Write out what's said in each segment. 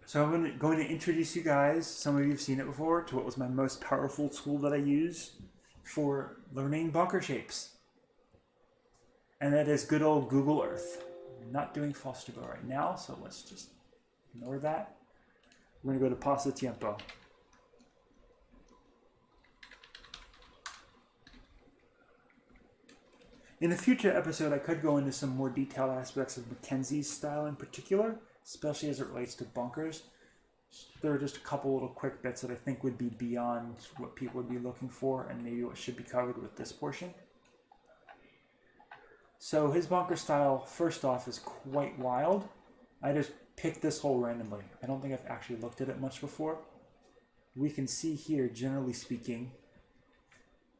So I'm going to introduce you guys, some of you have seen it before, to what was my most powerful tool that I use for learning bunker shapes. And that is good old Google Earth. I'm not doing Fosterville right now, so let's just ignore that. We're going to go to Pasta Tiempo. In a future episode, I could go into some more detailed aspects of Mackenzie's style in particular, especially as it relates to bunkers. There are just a couple little quick bits that I think would be beyond what people would be looking for and maybe what should be covered with this portion. So his bunker style, first off, is quite wild. I just picked this hole randomly. I don't think I've actually looked at it much before. We can see here, generally speaking,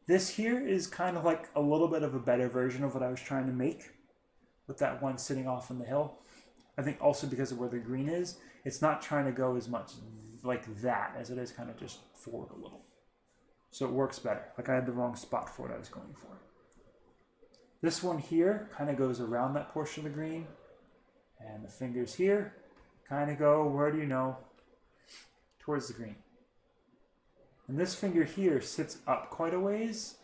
this here is kind of like a little bit of a better version of what I was trying to make with that one sitting off on the hill. I think also because of where the green is, it's not trying to go as much like that as it is kind of just forward a little. So it works better. Like I had the wrong spot for what I was going for. This one here kind of goes around that portion of the green. And the fingers here kind of go, where do you know, towards the green. And this finger here sits up quite a ways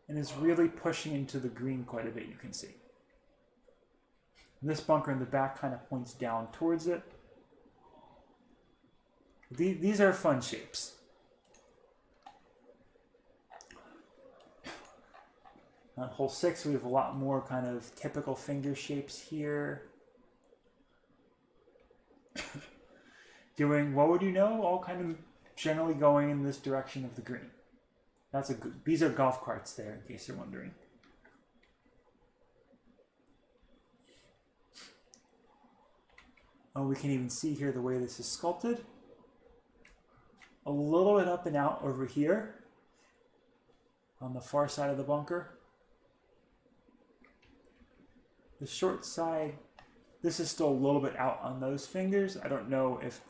and is really pushing into the green quite a bit, you can see. And this bunker in the back kind of points down towards it. These are fun shapes. On hole 6, we have a lot more kind of typical finger shapes here. Doing, what would you know, all kind of generally going in this direction of the green. That's a good, these are golf carts there, in case you're wondering. Oh, we can even see here the way this is sculpted. A little bit up and out over here on the far side of the bunker. The short side, this is still a little bit out on those fingers. I don't know if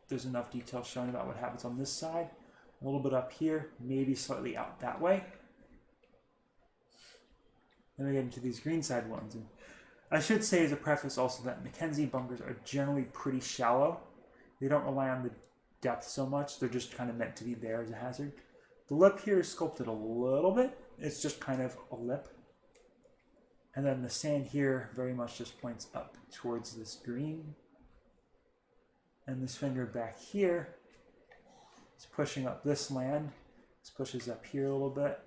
there's enough detail shown about what happens on this side. A little bit up here, maybe slightly out that way. Then we get into these green side ones. And I should say as a preface also that Mackenzie bunkers are generally pretty shallow. They don't rely on the depth so much. They're just kind of meant to be there as a hazard. The lip here is sculpted a little bit. It's just kind of a lip. And then the sand here very much just points up towards this green. And this finger back here is pushing up this land. This pushes up here a little bit.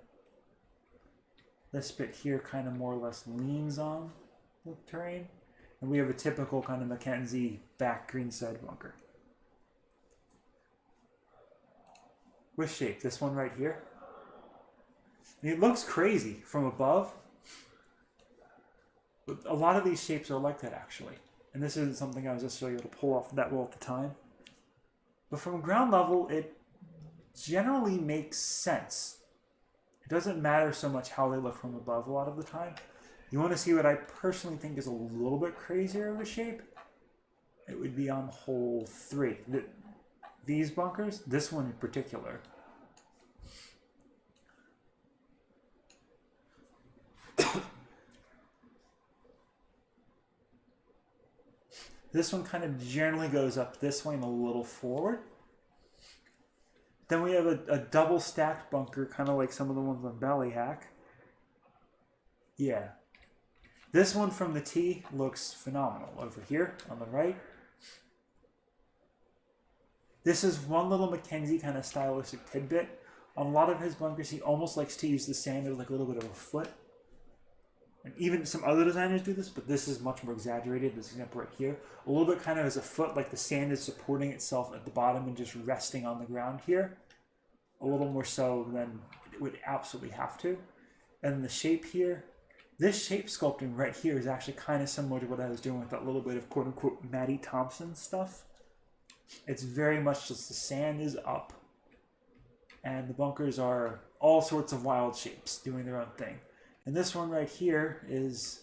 This bit here kind of more or less leans on the terrain. And we have a typical kind of Mackenzie back green side bunker. With shape, this one right here. And it looks crazy from above. But a lot of these shapes are like that actually. And this isn't something I was necessarily able to pull off that well at the time. But from ground level, it generally makes sense. It doesn't matter so much how they look from above a lot of the time. You want to see what I personally think is a little bit crazier of a shape? It would be on hole 3. These bunkers, this one in particular. This one kind of generally goes up this way and a little forward. Then we have a double stacked bunker, kind of like some of the ones on Belly Hack. Yeah. This one from the tee looks phenomenal over here on the right. This is one little Mackenzie kind of stylistic tidbit. On a lot of his bunkers, he almost likes to use the sand as like a little bit of a foot. And even some other designers do this, but this is much more exaggerated. This example right here, a little bit kind of as a foot, like the sand is supporting itself at the bottom and just resting on the ground here. A little more so than it would absolutely have to. And the shape here, this shape sculpting right here is actually kind of similar to what I was doing with that little bit of quote-unquote Matty Thompson stuff. It's very much just the sand is up, and the bunkers are all sorts of wild shapes doing their own thing. And this one right here is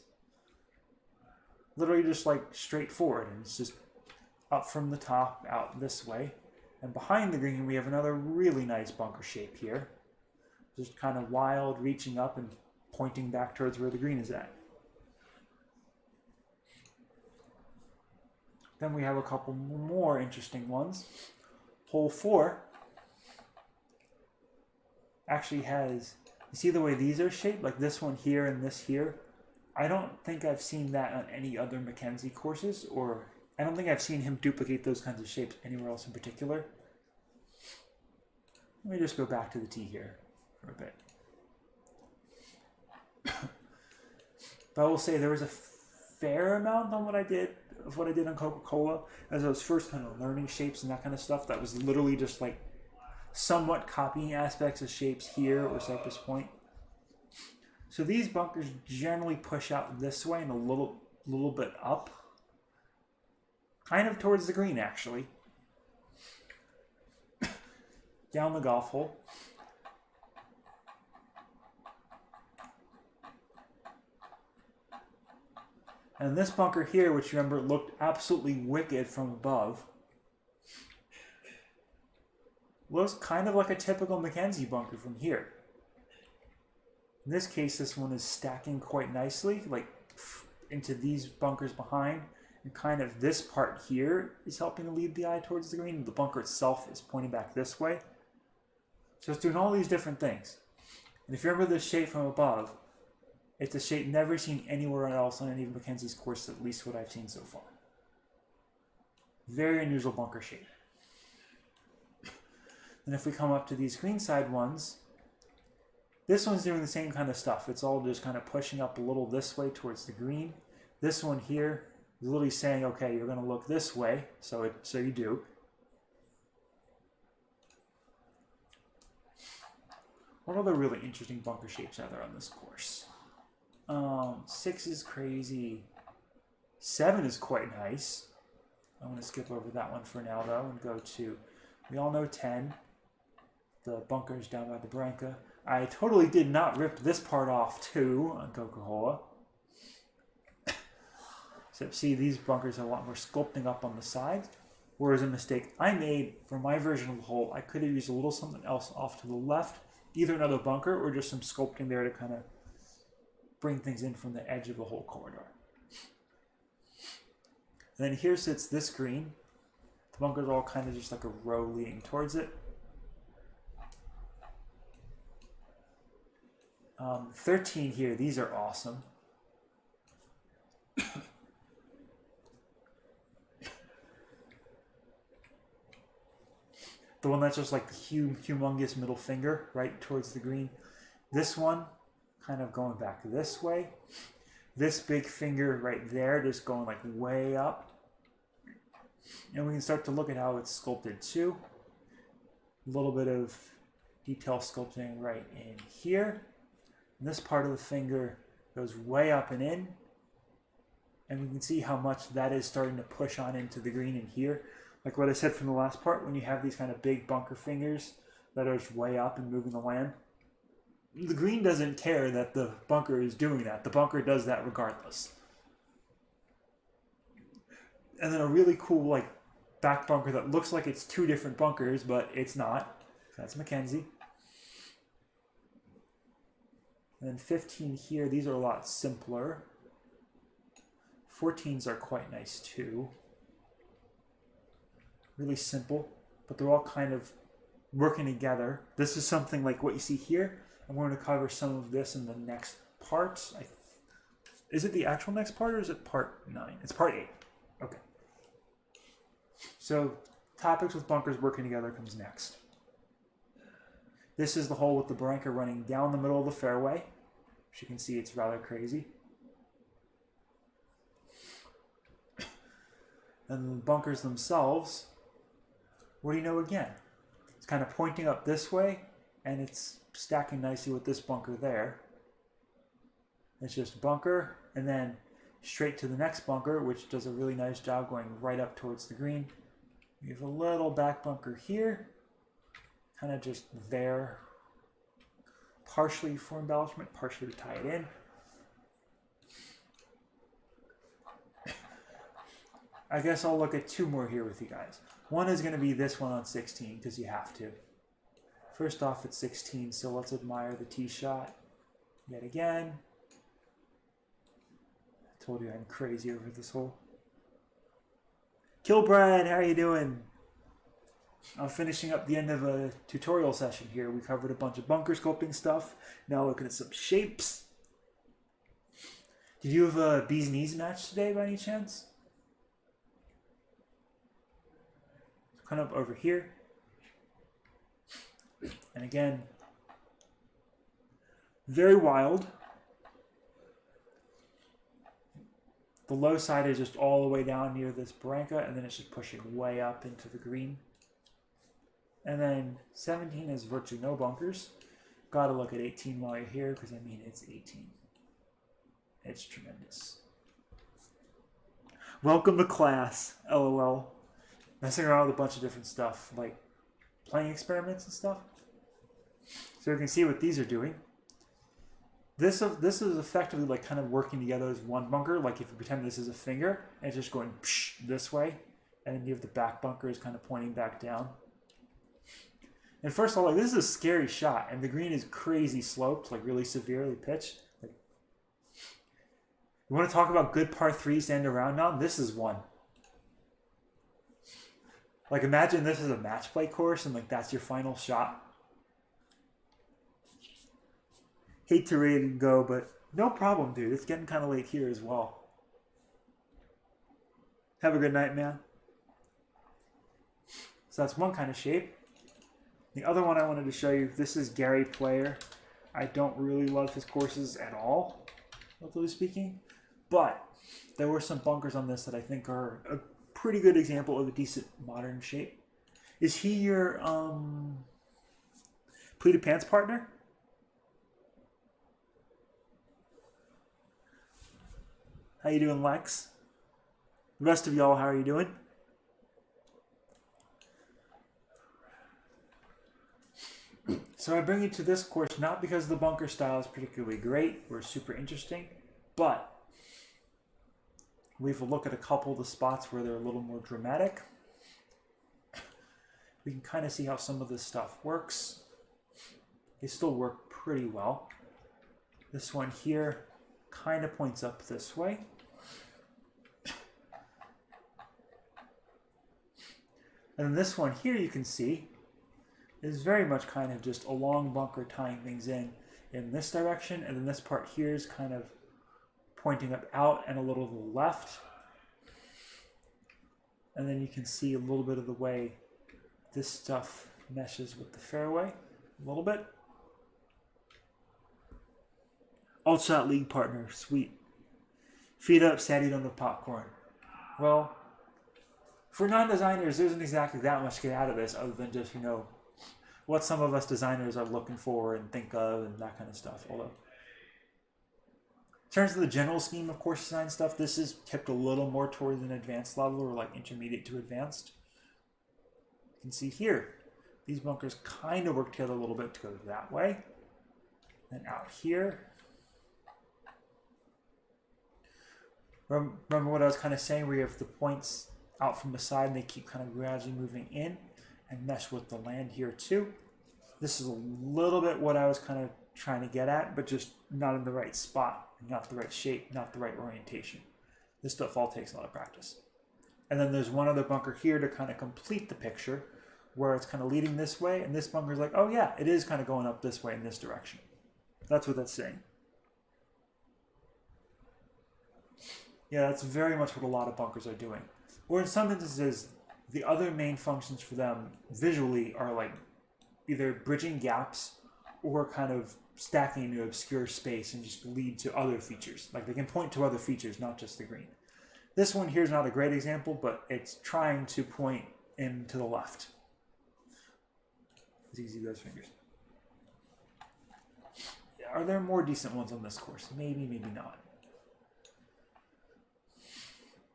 literally just like straightforward, and it's just up from the top out this way. And behind the green we have another really nice bunker shape here. Just kind of wild, reaching up and pointing back towards where the green is at. Then we have a couple more interesting ones. Hole 4 actually has, you see the way these are shaped? Like this one here and this here. I don't think I've seen that on any other Mackenzie courses, or I don't think I've seen him duplicate those kinds of shapes anywhere else in particular. Let me just go back to the T here for a bit. But I will say there was a fair amount on what I did on Coca-Cola as I was first kind of learning shapes and that kind of stuff. That was literally just like somewhat copying aspects of shapes here or Cypress Point. So these bunkers generally push out this way and a little bit up, kind of towards the green actually, down the golf hole. And this bunker here, which remember looked absolutely wicked from above, looks kind of like a typical Mackenzie bunker from here. In this case, this one is stacking quite nicely, like into these bunkers behind, and kind of this part here is helping to lead the eye towards the green. The bunker itself is pointing back this way. So it's doing all these different things. And if you remember this shape from above, it's a shape never seen anywhere else on any of Mackenzie's courses, at least what I've seen so far. Very unusual bunker shape. And if we come up to these greenside ones, this one's doing the same kind of stuff. It's all just kind of pushing up a little this way towards the green. This one here is literally saying, okay, you're going to look this way, so you do. What other really interesting bunker shapes are there on this course? 6 is crazy. 7 is quite nice. I'm going to skip over that one for now, though, and go to, we all know 10. The bunkers down by the Branca. I totally did not rip this part off, too, on Coca-Cola. Except, see, these bunkers are a lot more sculpting up on the sides. Whereas a mistake I made for my version of the hole, I could have used a little something else off to the left. Either another bunker or just some sculpting there to kind of bring things in from the edge of the whole corridor. And then here sits this green. The bunker's all kind of just like a row leading towards it. 13 here, these are awesome. The one that's just like the humongous middle finger right towards the green. This one kind of going back this way. This big finger right there just going like way up. And we can start to look at how it's sculpted too. A little bit of detail sculpting right in here. And this part of the finger goes way up and in. And we can see how much that is starting to push on into the green in here. Like what I said from the last part, when you have these kind of big bunker fingers that are just way up and moving the land, the green doesn't care that the bunker is doing that. The bunker does that regardless. And then a really cool like back bunker that looks like it's two different bunkers, but it's not. That's Mackenzie. And then 15 here, these are a lot simpler. 14s are quite nice too. Really simple, but they're all kind of working together. This is something like what you see here. I'm going to cover some of this in the next part. Is it the actual next part or is it part 9? It's part 8. Okay. So topics with bunkers working together comes next. This is the hole with the Branca running down the middle of the fairway. As you can see, it's rather crazy. And the bunkers themselves, what do you know again? It's kind of pointing up this way, and it's stacking nicely with this bunker there. It's just bunker, and then straight to the next bunker, which does a really nice job going right up towards the green. We have a little back bunker here, kind of just there, partially for embellishment, partially to tie it in. I guess I'll look at 2 more here with you guys. One is going to be this one on 16, because you have to. First off, it's 16, so let's admire the tee shot yet again. I told you I'm crazy over this hole. Kilbride, how are you doing? I'm finishing up the end of a tutorial session here. We covered a bunch of bunker sculpting stuff. Now looking at some shapes. Did you have a bee's knees match today by any chance? Kind of over here. And again, very wild. The low side is just all the way down near this barranca, and then it's just pushing way up into the green. And then 17 is virtually no bunkers. Gotta look at 18 while you're here, because I mean, it's 18. It's tremendous. Welcome to class, LOL. Messing around with a bunch of different stuff, like playing experiments and stuff. So you can see what these are doing. This is effectively like kind of working together as one bunker. Like if you pretend this is a finger, and it's just going psh, this way, and then you have the back bunker is kind of pointing back down. And first of all, like, this is a scary shot, and the green is crazy sloped, like really severely pitched. Like, you want to talk about good par threes to end around on? This is one. Like imagine this is a match play course, and like that's your final shot. Hate to ready and go, but no problem, dude. It's getting kind of late here as well. Have a good night, man. So that's one kind of shape. The other one I wanted to show you, this is Gary Player. I don't really love his courses at all, relatively speaking, but there were some bunkers on this that I think are a pretty good example of a decent modern shape. Is he your pleated pants partner? How you doing, Lex? The rest of y'all, how are you doing? So I bring you to this course not because the bunker style is particularly great or super interesting, but we have a look at a couple of the spots where they're a little more dramatic. We can kind of see how some of this stuff works. They still work pretty well. This one here kind of points up this way. And then this one here you can see is very much kind of just a long bunker tying things in this direction, and then this part here is kind of pointing up out and a little to the left. And then you can see a little bit of the way this stuff meshes with the fairway a little bit. Alt shot league partner, sweet. Feet up, sad eat on the popcorn. Well, for non-designers, there isn't exactly that much to get out of this other than just, you know, what some of us designers are looking for and think of and that kind of stuff. Although, in terms of the general scheme of course design stuff, this is tipped a little more towards an advanced level or like intermediate to advanced. You can see here, these bunkers kind of work together a little bit to go that way. And out here, remember what I was kind of saying where you have the points out from the side and they keep kind of gradually moving in and mesh with the land here too. This is a little bit what I was kind of trying to get at, but just not in the right spot, not the right shape, not the right orientation. This stuff all takes a lot of practice. And then there's one other bunker here to kind of complete the picture where it's kind of leading this way, and this bunker is like, oh yeah, it is kind of going up this way in this direction. That's what that's saying. Yeah, that's very much what a lot of bunkers are doing. Or in some instances, the other main functions for them visually are like either bridging gaps or kind of stacking into obscure space and just lead to other features. Like they can point to other features, not just the green. This one here is not a great example, but it's trying to point in to the left. As easy as those fingers. Are there more decent ones on this course? Maybe, maybe not.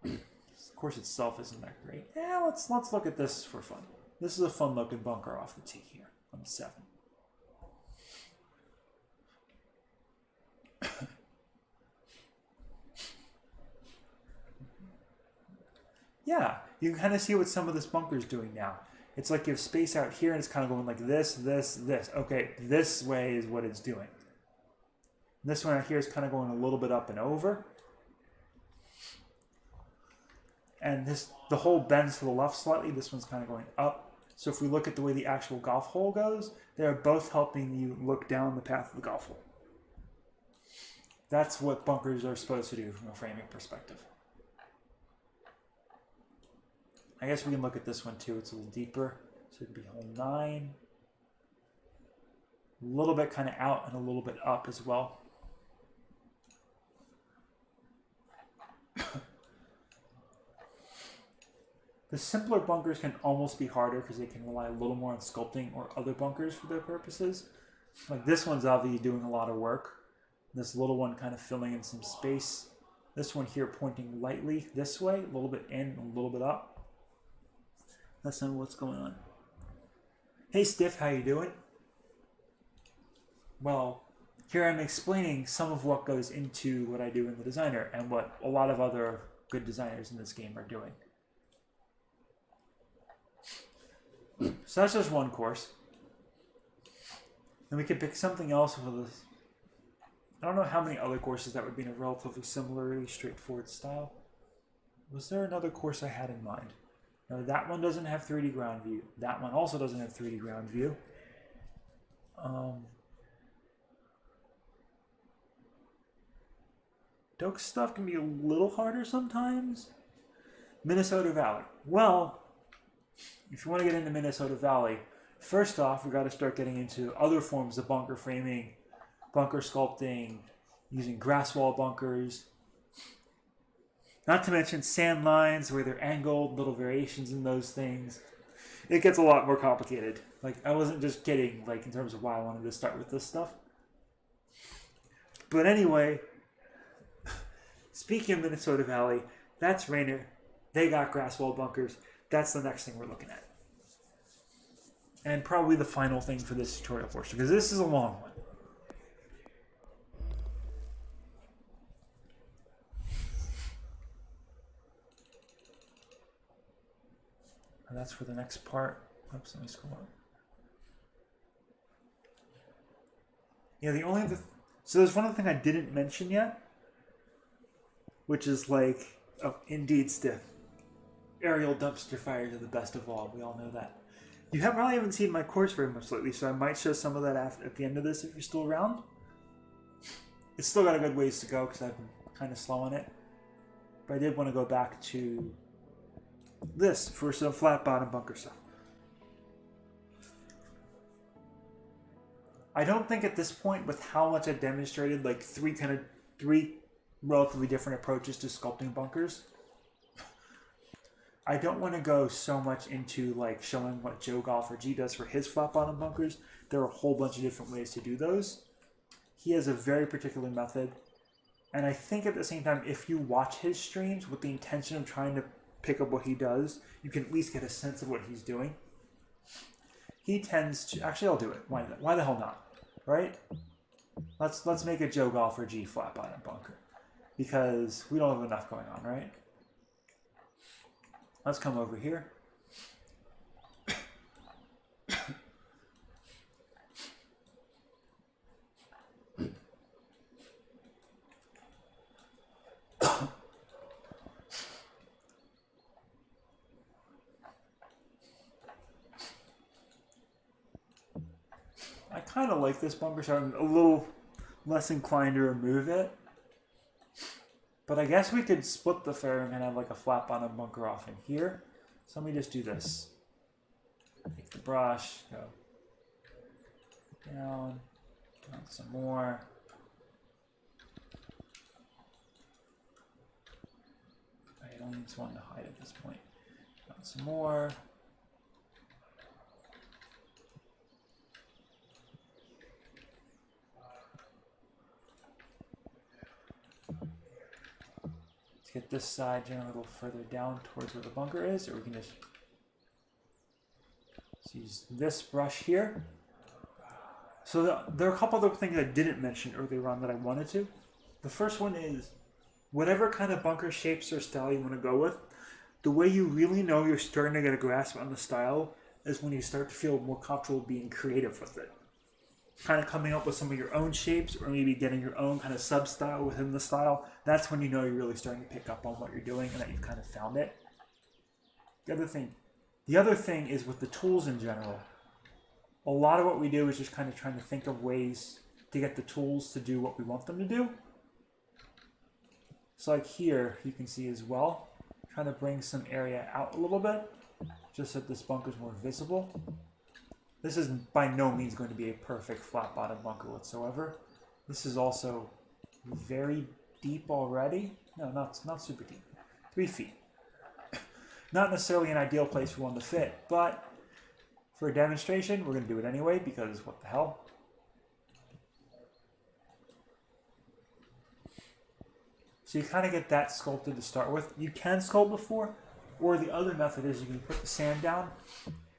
The course itself isn't that great. Yeah, let's look at this for fun. This is a fun looking bunker off the tee here on 7. Yeah, you can kind of see what some of this bunker is doing now. It's like you have space out here and it's kind of going like this, this, this. Okay, this way is what it's doing. This one out here is kind of going a little bit up and over. And the hole bends to the left slightly. This one's kind of going up. So if we look at the way the actual golf hole goes, they're both helping you look down the path of the golf hole. That's what bunkers are supposed to do from a framing perspective. I guess we can look at this one too. It's a little deeper. So it'd be hole 9. A little bit kind of out and a little bit up as well. The simpler bunkers can almost be harder because they can rely a little more on sculpting or other bunkers for their purposes. Like this one's obviously doing a lot of work. This little one kind of filling in some space. This one here pointing lightly this way, a little bit in, a little bit up. That's not what's going on. Hey Stiff, how you doing? Well, here I'm explaining some of what goes into what I do in the designer and what a lot of other good designers in this game are doing. So that's just one course. Then we could pick something else for this. I don't know how many other courses that would be in a relatively similarly straightforward style. Was there another course I had in mind? No, that one doesn't have 3D ground view. That one also doesn't have 3D ground view. Doak stuff can be a little harder sometimes. Minnesota Valley. Well, if you want to get into Minnesota Valley, first off, we got to start getting into other forms of bunker framing, bunker sculpting, using grass wall bunkers. Not to mention sand lines where they're angled, little variations in those things. It gets a lot more complicated. Like, I wasn't just kidding, like, in terms of why I wanted to start with this stuff. But anyway, speaking of Minnesota Valley, that's Rainier. They got grass wall bunkers. That's the next thing we're looking at. And probably the final thing for this tutorial portion, because this is a long one. And that's for the next part. Oops, let me scroll up. Yeah, the only other... So there's one other thing I didn't mention yet, which is like, oh, indeed, Stiff. Aerial dumpster fires are the best of all. We all know that. You probably haven't seen my course very much lately, so I might show some of that at the end of this if you're still around. It's still got a good ways to go because I've been kind of slow on it. But I did want to go back to this for some flat bottom bunker stuff. I don't think at this point, with how much I've demonstrated, like three relatively different approaches to sculpting bunkers, I don't want to go so much into like showing what Joe Golf or G does for his flat bottom bunkers. There are a whole bunch of different ways to do those. He has a very particular method. And I think at the same time, if you watch his streams with the intention of trying to pick up what he does, you can at least get a sense of what he's doing. He tends to... Actually, I'll do it. Why the hell not? Right? Let's make a Joe Golf or G flat bottom bunker. Because we don't have enough going on, right? Let's come over here. I kind of like this bunker, so I'm a little less inclined to remove it. But I guess we could split the fairing and have like a flat bottom bunker off in here. So let me just do this. Take the brush, go down some more. I only need one to hide at this point. Down some more. Get this side generally a little further down towards where the bunker is, or we can just use this brush here. So there are a couple other things I didn't mention earlier on that I wanted to. The first one is whatever kind of bunker shapes or style you want to go with, the way you really know you're starting to get a grasp on the style is when you start to feel more comfortable being creative with it. Kind of coming up with some of your own shapes, or maybe getting your own kind of sub-style within the style. That's when you know you're really starting to pick up on what you're doing and that you've kind of found it. The other thing is with the tools in general. A lot of what we do is just kind of trying to think of ways to get the tools to do what we want them to do. So like here, you can see as well, trying to bring some area out a little bit, just so that this bunker is more visible. This is by no means going to be a perfect flat bottom bunker whatsoever. This is also very deep already. No, not super deep. 3 feet. Not necessarily an ideal place for one to fit, but for a demonstration, we're going to do it anyway because what the hell. So you kind of get that sculpted to start with. You can sculpt before, or the other method is you can put the sand down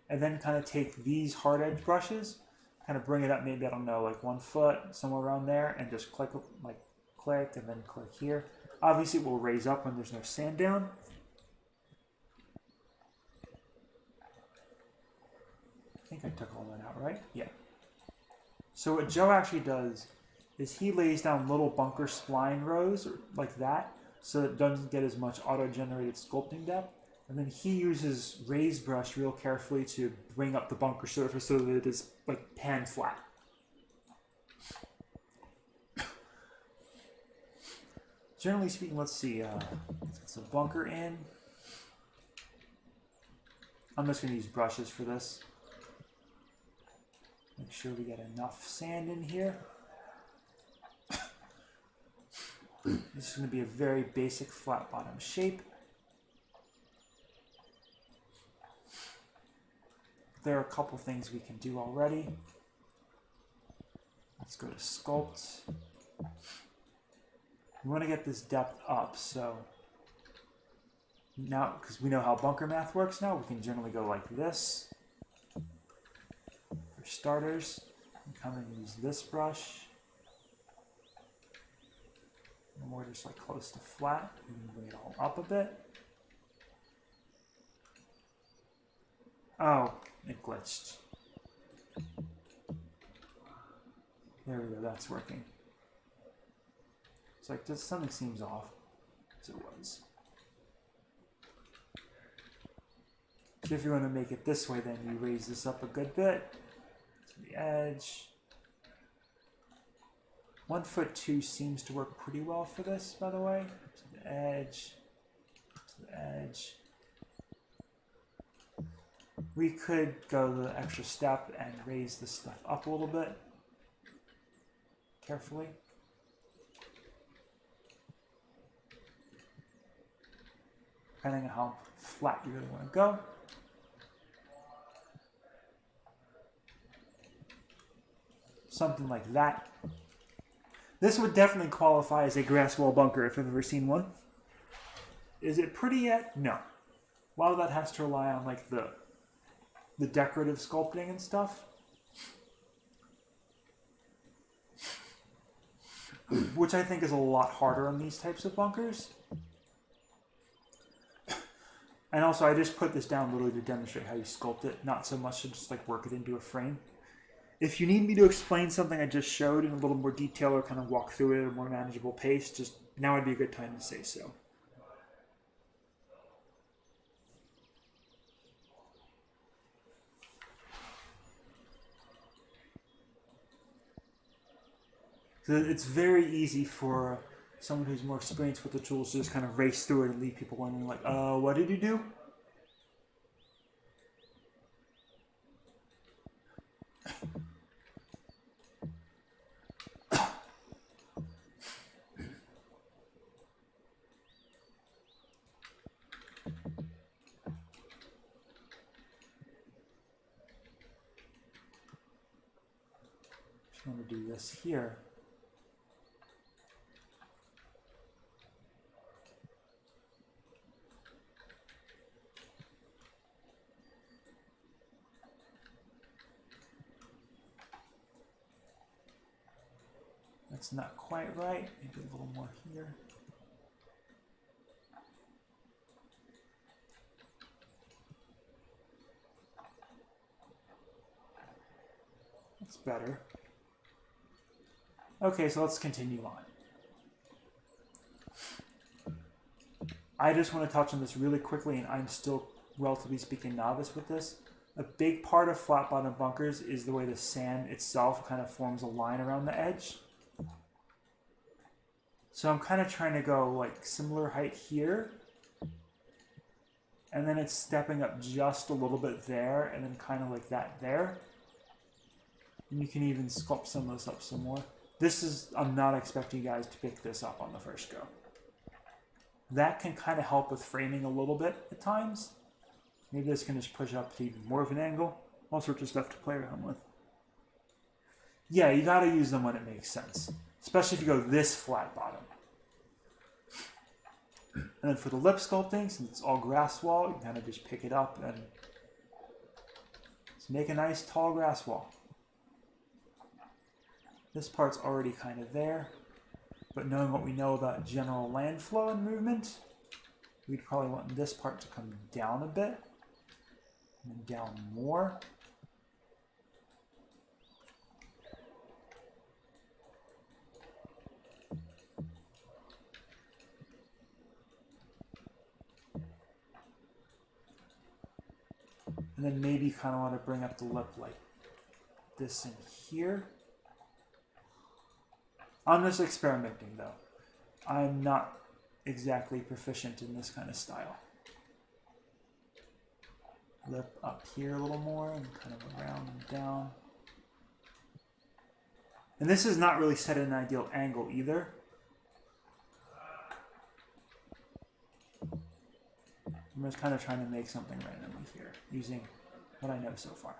and then kind of take these hard edge brushes, kind of bring it up maybe, I don't know, like 1 foot, somewhere around there, and just click and then click here. Obviously it will raise up when there's no sand down. I think I took all that out, right? Yeah. So what Joe actually does is he lays down little bunker spline rows like that so that it doesn't get as much auto-generated sculpting depth. And then he uses raised brush real carefully to bring up the bunker surface so that it is like pan flat. Generally speaking, let's see, let's get some bunker in. I'm just going to use brushes for this. Make sure we get enough sand in here. This is going to be a very basic flat bottom shape. There are a couple things we can do already. Let's go to sculpt. We want to get this depth up, so now, because we know how bunker math works now, we can generally go like this. For starters, we come and use this brush. And we're just like close to flat. We can bring it all up a bit. Oh, it glitched. There we go, that's working. It's like, something seems off, as it was. So if you want to make it this way, then you raise this up a good bit to the edge. 1 foot 2 seems to work pretty well for this, by the way. To the edge, to the edge. We could go the extra step and raise this stuff up a little bit, carefully. Depending on how flat you really want to go. Something like that. This would definitely qualify as a grass wall bunker if I've ever seen one. Is it pretty yet? No. A lot of that has to rely on like the decorative sculpting and stuff. Which I think is a lot harder on these types of bunkers. And also I just put this down literally to demonstrate how you sculpt it, not so much to just like work it into a frame. If you need me to explain something I just showed in a little more detail or kind of walk through it at a more manageable pace, just now would be a good time to say so. So it's very easy for someone who's more experienced with the tools to just kind of race through it and leave people wondering like, what did you do? Just want to do this here. That's not quite right. Maybe a little more here. That's better. Okay, so let's continue on. I just want to touch on this really quickly, and I'm still relatively speaking, novice with this. A big part of flat bottom bunkers is the way the sand itself kind of forms a line around the edge. So I'm kind of trying to go like similar height here. And then it's stepping up just a little bit there, and then kind of like that there. And you can even sculpt some of this up some more. This is, I'm not expecting you guys to pick this up on the first go. That can kind of help with framing a little bit at times. Maybe this can just push up to even more of an angle. All sorts of stuff to play around with. Yeah, you gotta use them when it makes sense. Especially if you go this flat bottom. And then for the lip sculpting, since it's all grass wall, you can kind of just pick it up and just make a nice tall grass wall. This part's already kind of there, but knowing what we know about general land flow and movement, we'd probably want this part to come down a bit, and then down more. And then maybe you kind of want to bring up the lip like this in here. I'm just experimenting though. I'm not exactly proficient in this kind of style. Lip up here a little more and kind of around and down. And this is not really set at an ideal angle either. I'm just kind of trying to make something randomly here, using what I know so far.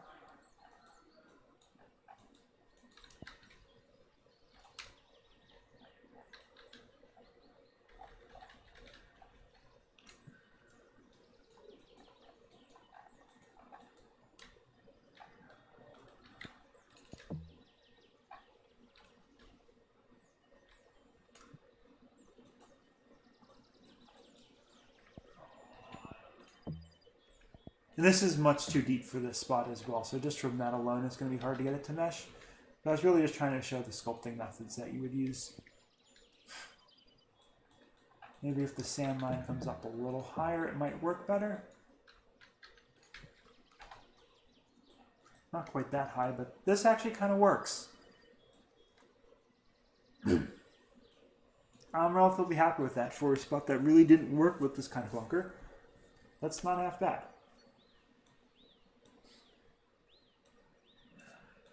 And this is much too deep for this spot as well, so just from that alone it's going to be hard to get it to mesh. But I was really just trying to show the sculpting methods that you would use. Maybe if the sand line comes up a little higher, it might work better. Not quite that high, but this actually kind of works. I'm relatively happy with that for a spot that really didn't work with this kind of bunker. That's not half bad.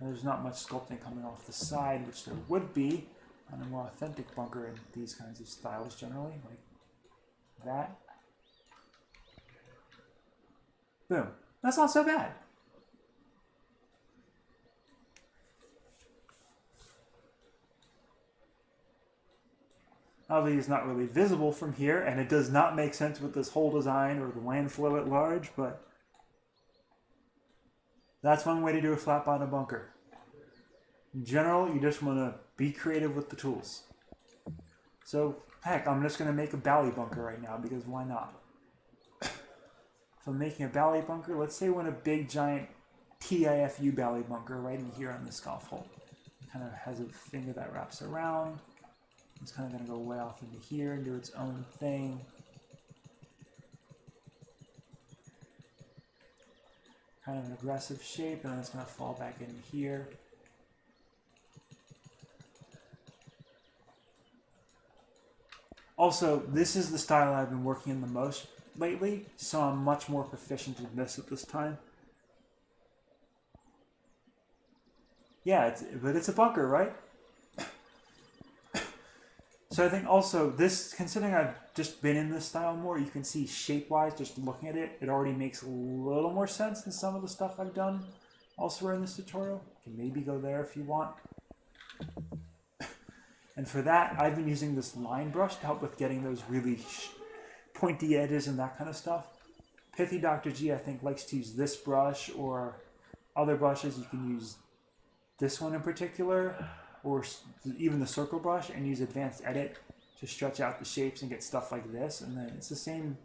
There's not much sculpting coming off the side, which there would be on a more authentic bunker in these kinds of styles generally, like that. Boom. That's not so bad. Obviously, it's not really visible from here, and it does not make sense with this whole design or the land flow at large, but that's one way to do a flat bottom bunker. In general, you just want to be creative with the tools. So, heck, I'm just going to make a bally bunker right now, because why not? So I'm making a bally bunker. Let's say I want a big, giant TIFU bally bunker right in here on the scuff hole. It kind of has a finger that wraps around. It's kind of going to go way off into here and do its own thing. Kind of an aggressive shape, and then it's going to fall back in here. Also, this is the style I've been working in the most lately, so I'm much more proficient in this at this time. Yeah, but it's a bunker, right? So I think also this, considering I've just been in this style more, you can see shape-wise, just looking at it, it already makes a little more sense than some of the stuff I've done elsewhere in this tutorial. You can maybe go there if you want. And for that, I've been using this line brush to help with getting those really pointy edges and that kind of stuff. Pithy Dr. G, I think, likes to use this brush, or other brushes. You can use this one in particular, or even the circle brush, and use advanced edit to stretch out the shapes and get stuff like this. And then it's the same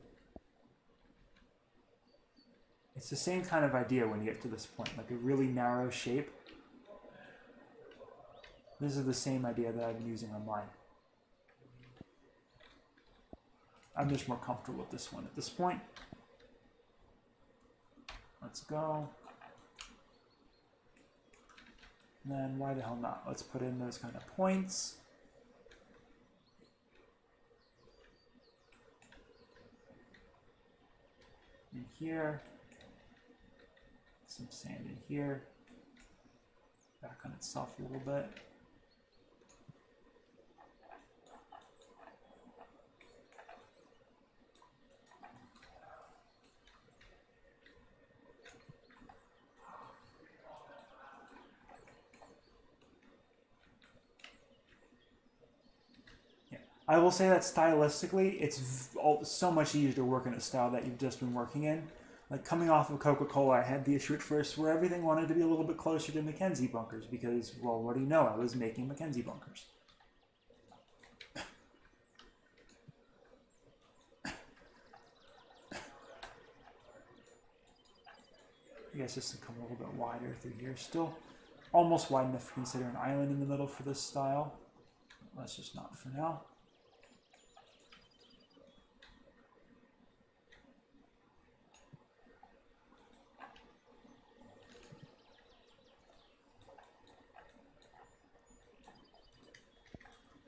kind of idea when you get to this point, like a really narrow shape. This is the same idea that I've been using on mine. I'm just more comfortable with this one at this point. Let's go. And then why the hell not? Let's put in those kind of points. In here. Some sand in here. Back on itself a little bit. I will say that stylistically, it's so much easier to work in a style that you've just been working in. Like coming off of Coca-Cola, I had the issue at first where everything wanted to be a little bit closer to Mackenzie bunkers because, well, what do you know? I was making Mackenzie bunkers. I guess just to come a little bit wider through here. Still almost wide enough to consider an island in the middle for this style. Let's just not for now.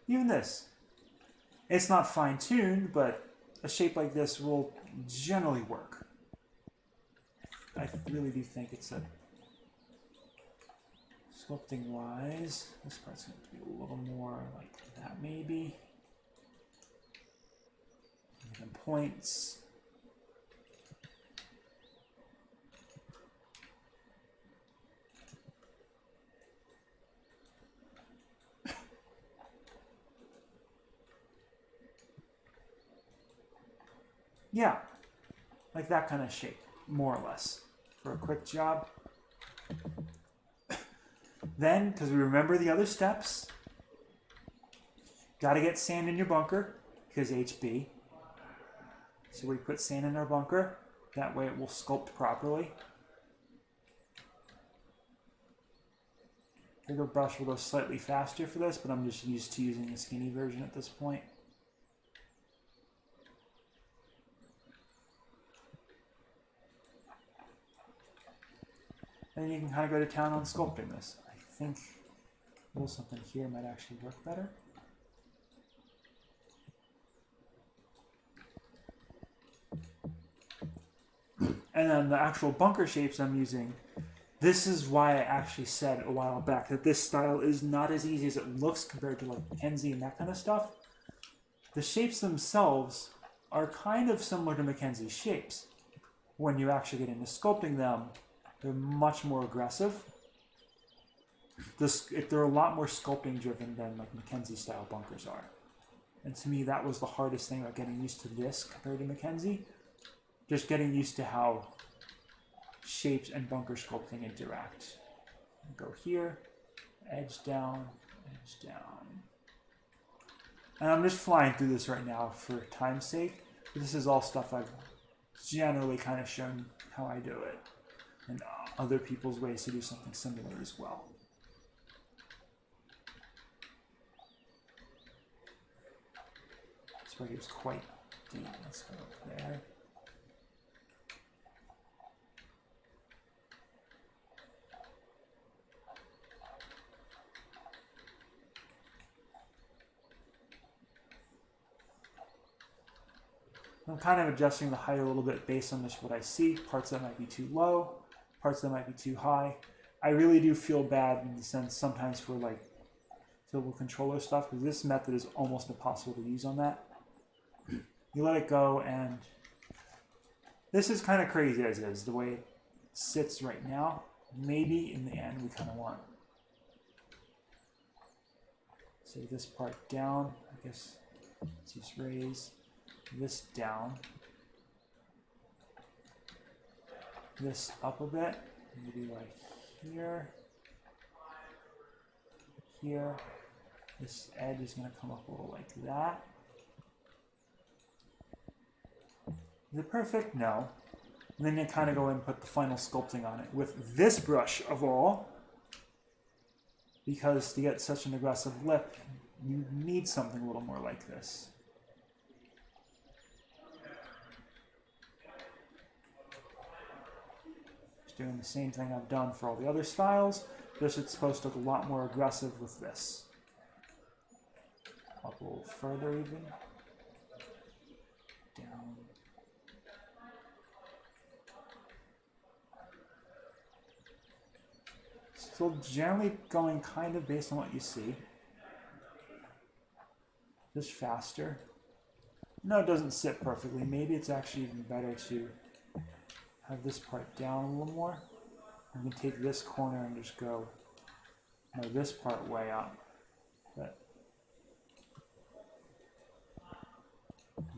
Even this. It's not fine-tuned, but a shape like this will generally work. I really do think it's a... Sculpting-wise, this part's going to be a little more like that, maybe. And points. Yeah, like that kind of shape, more or less, for a quick job. Then, because we remember the other steps, got to get sand in your bunker, because HB. So we put sand in our bunker, that way it will sculpt properly. Bigger brush will go slightly faster for this, but I'm just used to using the skinny version at this point. And then you can kind of go to town on sculpting this. I think a little something here might actually work better. And then the actual bunker shapes I'm using, this is why I actually said a while back that this style is not as easy as it looks compared to like Mackenzie and that kind of stuff. The shapes themselves are kind of similar to Mackenzie's shapes. When you actually get into sculpting them, they're much more aggressive. They're a lot more sculpting driven than like Mackenzie style bunkers are. And to me, that was the hardest thing about getting used to this compared to Mackenzie. Just getting used to how shapes and bunker sculpting interact. Go here, edge down, edge down. And I'm just flying through this right now for time's sake. This is all stuff I've generally kind of shown how I do it. And other people's ways to do something similar as well. This right is quite deep. Let's go up there. I'm kind of adjusting the height a little bit based on just what I see. Parts that might be too low, parts that might be too high. I really do feel bad in the sense sometimes for like fillable controller stuff because this method is almost impossible to use on that. You let it go and this is kind of crazy as is, the way it sits right now. Maybe in the end we kind of want say this part down, I guess let's just raise this down, this up a bit, maybe like here, here. This edge is going to come up a little like that. Is it perfect? No. And then you kind of go in and put the final sculpting on it with this brush of all, because to get such an aggressive lip, you need something a little more like this. Just doing the same thing I've done for all the other styles. This is supposed to look a lot more aggressive with this. Up a little further even. Down. So generally going kind of based on what you see. Just faster. No, it doesn't sit perfectly. Maybe it's actually even better to have this part down a little more. I'm going to take this corner and just go this part way up. But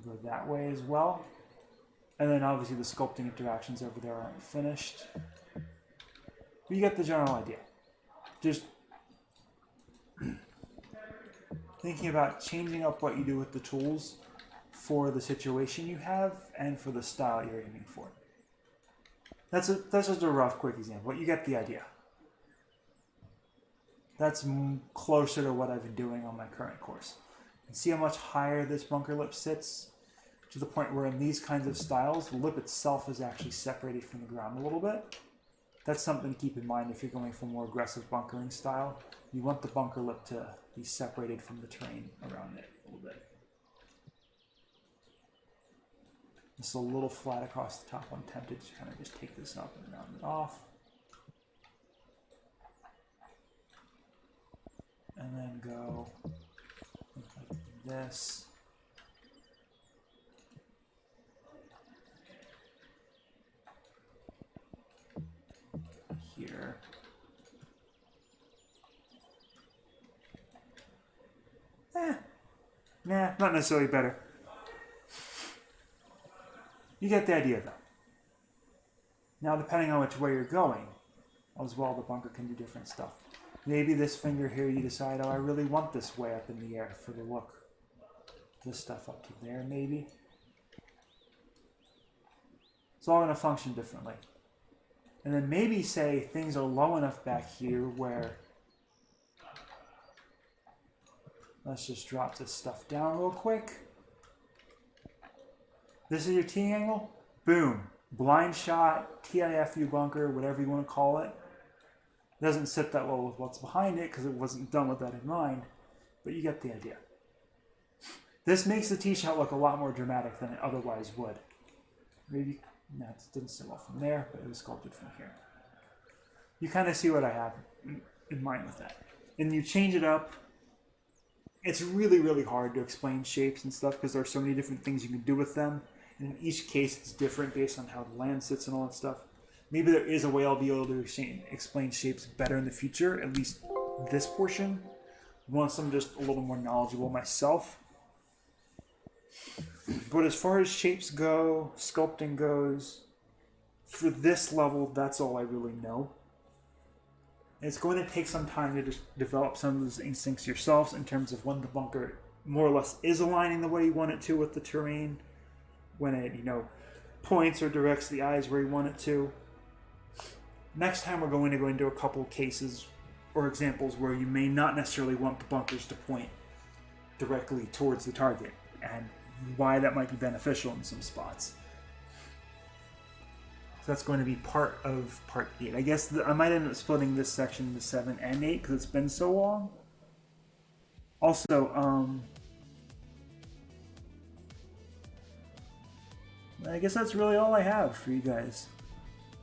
go that way as well. And then obviously the sculpting interactions over there aren't finished. But you get the general idea. Just thinking about changing up what you do with the tools for the situation you have and for the style you're aiming for. That's just a rough, quick example, but you get the idea. That's closer to what I've been doing on my current course. And see how much higher this bunker lip sits, to the point where in these kinds of styles, the lip itself is actually separated from the ground a little bit. That's something to keep in mind if you're going for more aggressive bunkering style. You want the bunker lip to be separated from the terrain around it a little bit. This is a little flat across the top. I'm tempted to kind of just take this up and round it off. And then go like this. Here. Nah, not necessarily better. You get the idea though. Now depending on which way you're going, as well the bunker can do different stuff. Maybe this finger here you decide, oh I really want this way up in the air for the look. This stuff up to there maybe. It's all going to function differently. And then maybe say things are low enough back here where, let's just drop this stuff down real quick. This is your T angle. Boom. Blind shot, TIFU bunker, whatever you want to call it. It doesn't sit that well with what's behind it because it wasn't done with that in mind, but you get the idea. This makes the tee shot look a lot more dramatic than it otherwise would. Maybe, no, it didn't sit well from there, but it was sculpted from here. You kind of see what I have in mind with that. And you change it up. It's really, really hard to explain shapes and stuff because there are so many different things you can do with them. And in each case, it's different based on how the land sits and all that stuff. Maybe there is a way I'll be able to explain shapes better in the future, at least this portion. Once I'm just a little more knowledgeable myself. But as far as shapes go, sculpting goes, for this level, that's all I really know. It's going to take some time to just develop some of those instincts yourselves in terms of when the bunker more or less is aligning the way you want it to with the terrain, when it, points or directs the eyes where you want it to. Next time we're going to go into a couple of cases or examples where you may not necessarily want the bunkers to point directly towards the target and why that might be beneficial in some spots. So that's going to be part of part 8. I guess I might end up splitting this section into 7 and 8 because it's been so long. Also, I guess that's really all I have for you guys.